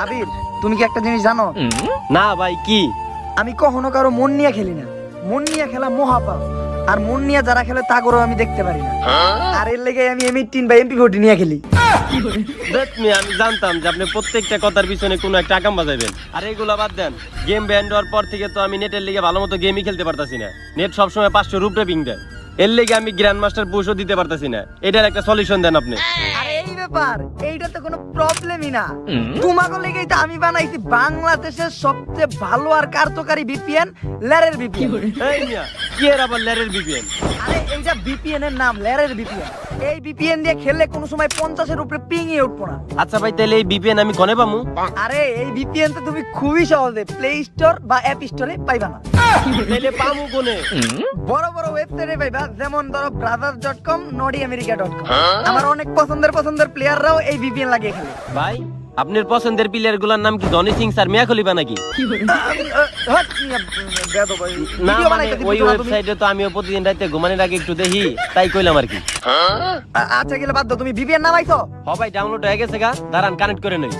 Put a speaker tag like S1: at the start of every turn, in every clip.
S1: আবির, তুমি কি একটা জিনিস জানো?
S2: না ভাই, কি?
S1: আমি কখনো কারো মন নিয়ে খেলি না। মন নিয়ে খেলা মহাপাপ। আর মন নিয়ে যারা খেলে তা করেও আমি দেখতে পারি না। আর এর লেগে আমি M18 বা MP40 নিয়ে খেলি।
S2: আমি জানতাম যে আপনি প্রত্যেকটা কথার পিছনে কোনো একটা আকাম বাজাইবেন। আর এইগুলা বাদ দেন, গেম ব্যান্ড হওয়ার পর থেকে তো আমি নেটের লিগে ভালো মতো গেমই খেলতে পারতাছি না। নেট সবসময় 500 রুপে পিং দেয়। এর লেগে আমি গ্র্যান্ড মাস্টার পুশও দিতে পারতাছি না। এটার একটা সলিউশন দেন আপনি।
S1: আরে এই ব্যাপার, এইটা তো কোনো প্রবলেমই না। তোমাকে লেগেই তো আমি বানাইছি বাংলাদেশের সবচেয়ে ভালো আর কার্যকারী VPN, লেরের VPN।
S2: এই মিয়া, কি এর আবার লেরের VPN?
S1: আরে এইটা VPN এর নাম, লেরের VPN। এই VPN দিয়ে খেললে কোনো সময় 50 এর উপরে পিংই উঠবো না।
S2: আচ্ছা ভাই, তাহলে এই VPN আমি কোনে পামু?
S1: আরে এই VPN তো তুমি খুবই সহজে প্লে স্টোর বা অ্যাপ স্টোরে পাইবা না।
S2: তাহলে পামু কোনে?
S1: বড় বড় ওয়েবসাইটে পাইবা, যেমন ধরো brothers.com, nordyamerica.com। আমার অনেক পছন্দের প্লেয়াররাও এই VPN লাগিয়ে খেলে।
S2: ভাই, আপনার পছন্দের প্লেয়ার গুলার নাম কি জনি সিং স্যার মিয়া খলিফা নাকি? না মানে ওই ওয়েবসাইটে তো আমিও প্রতিদিন রাতে ঘুমানোর আগে একটু দেখি, তাই কইলাম আর কি।
S1: আচ্ছা গেলে বাদ দাও, তুমি VPN নামাইছো?
S2: হ ভাই, ডাউনলোড হয়ে গেছে গা, দাঁড়ান কানেক্ট করে নই।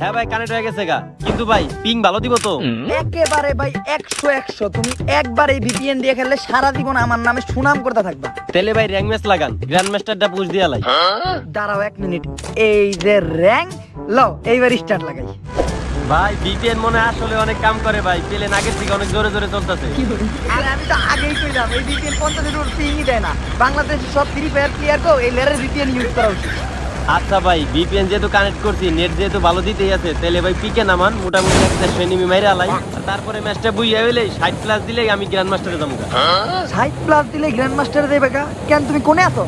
S2: হ্যাঁ ভাই, কানেক্ট হয়ে গেছে গা, কিন্তু ভাই পিং ভালো দিব তো?
S1: একেবারে ভাই 100 তুমি একবার এই VPN দিয়ে খেললে সারা জীবন আমার নামে সুনাম করতে থাকবা।
S2: তাহলে ভাই র্যাঙ্ক ম্যাচ লাগান, গ্র্যান্ড মাস্টারটা পুশ দিয়া লাই।
S1: দাঁড়াও 1 মিনিট, এই যে র্যাঙ্ক লও, এইবার স্টার্ট লাগাই।
S2: ভাই VPN মনে হয় আসলে অনেক কাম করে ভাই, প্লেন আগের থেকে অনেক জোরে জোরে চলতেছে।
S1: আরে আমি তো আগেই কইলাম এই VPN 50 এর উপর পিংই দেয় না। বাংলাদেশের সব ফ্রি ফায়ার প্লেয়ারকেও এই লেয়ারের VPN ইউজ করা উচিত।
S2: আচ্ছা ভাই, VPN যেহেতু কানেক্ট করছি, নেট যেহেতু ভালো দিতেই আছে, তাহলে ভাই পিকে নামান, মোটামুটি একটা এনিমি মাইরা আলাই। তারপরে ম্যাচটা বুইয়া হইলে 60 প্লাস দিলেই আমি গ্র্যান্ড মাস্টারে যাবো।
S1: 60 প্লাস দিলে গ্র্যান্ড মাস্টারে দেবে কা? কেন তুমি কোনে আছো?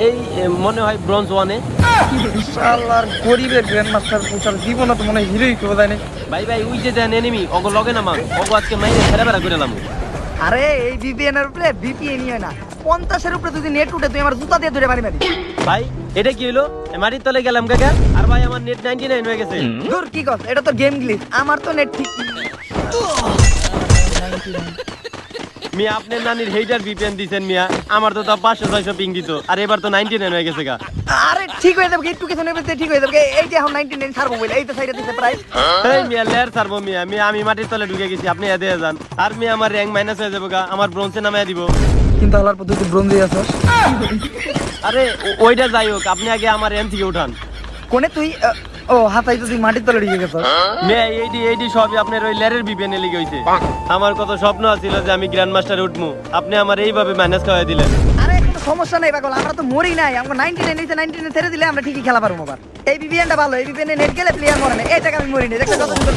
S2: এই মনে হয় ব্রোঞ্জ 1-এ।
S1: শালার গরিবের গ্র্যান্ড মাস্টার পুচার জীবনে তো মনে হিরোই কেউ দেয় না।
S2: ভাই ভাই, ওই যে দেন এনিমি, ওগো লগে নামান, ওগো আজকে মাইরে ফেরা ফেরা করে নামু।
S1: আরে এই VPN এর উপরে VPN হয় না, 50 এর উপরে যদি নেট উঠে তুই আমার জুতা দিয়ে ধরে মারি।
S2: ভাই এটা কি হলো? মাটির তলে গেলাম কাকা, আর ভাই আমার নেট 99 হয়ে গেছে।
S1: দূর কি কস, এটা তো গেম গ্লিচ, আমার তো নেট ঠিক।
S2: মিয়া, আপনার নানির হেইটার VPN দিছেন মিয়া, আমার তো তাও 500-600 পিং দিত, আর এবার তো 99 হয়ে গেছে গা।
S1: আরে ঠিক হয়ে যাবে, একটু কিছু নেবে ঠিক হয়ে যাবে। এই যে এখন 99 ছাড়বো বলে এই তো সাইডে দিতে প্রায়।
S2: এই মিয়া লেয়ার ছাড়বো মিয়া, আমি মাটির তলে ঢুকে গেছি, আপনি এদে যান। আর মিয়া আমার র্যাঙ্ক মাইনাস হয়ে যাবে গা, আমার ব্রোঞ্জে নামায় দিব।
S1: কিন্তু আলার পদ্ধতি ব্রোঞ্জে আছস।
S2: আরে ওইটা যাই হোক, আপনি আগে আমার র্যাঙ্ক থেকে উঠান।
S1: কোনে তুই? ও হাতাই তো তুই মাটির তলে ঢুকে গেছস।
S2: মিয়া এইডি সবই আপনার ওই লেয়ারের VPN এ লিখে হইছে। আমার কত স্বপ্ন ছিল যে আমি গ্র্যান্ড মাস্টারে উঠবো, আপনি আমার এইভাবে মাইনাস খাওয়াই দিলেন।
S1: আরে কোনো সমস্যা নাই পাগল, আমরা তো মরি নাই। আমরা 99 নিচে 99 ছেড়ে দিলে আমরা ঠিকই খেলা পারবো আবার। এই VPNটা ভালো, এই VPN এ নেট গেলে প্লেয়ার মরে না। এই জায়গা আমি মরি না, দেখতে কত সুন্দর।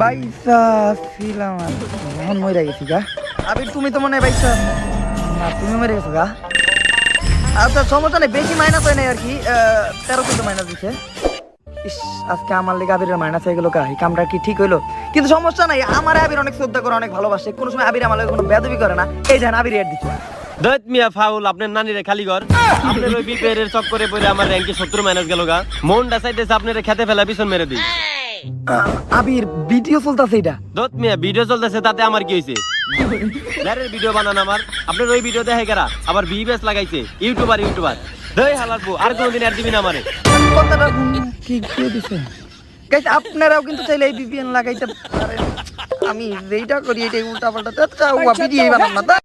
S1: বাইসা ছিলাম আর এখন মরে গেছি গা। আবির তুমি তো মনে হয় বাইসা না, তুমি মরে গেছো গা। আচ্ছা সমস্যা নেই, বেশি মাইনাস হয় নাই আর কি, 13 কিন্তু মাইনাস দিছে। ইস, আজকে আমার লেগে আবিরের মাইনাস হয়ে গেল কা, এই কামটা কি ঠিক হইলো? কিন্তু সমস্যা নাই, আমার আবির অনেক শ্রদ্ধা করে, অনেক ভালোবাসে, কোনো সময় আবির আমার লগে কোনো বেয়াদবি করে না। এই দেন আবির এড দিচ্ছে।
S2: দৈত মিয়া ফাউল, আপনার নানিরে খালি ঘর, আপনার ওই VPN এর চক্করে পড়ে আমার র্যাঙ্কে 70 মাইনাস গেল গা। মনটা চাইতেছে আপনারে খেতে ফেলা পিছন মেরে দিই।
S1: আবির ভিডিও চলতেছে এটা।
S2: দৈত মিয়া ভিডিও চলতেছে, তাতে আমার কি হইছে? লেয়ারের ভিডিও বানান আমার, আপনার ওই ভিডিও দেখে কারা? আবার VBS লাগাইছে, ইউটিউবার দই হালারবো, আর কোনদিন আর দিবি না আমারে।
S1: কথাটা ঠিক দিয়ে দিছে। গাইস আপনারাও কিন্তু চাইলে এই VPN লাগাইতে পারেন। আমি যেইটা করি এটাই উল্টা পাল্টা, ভিডিও বানাম না।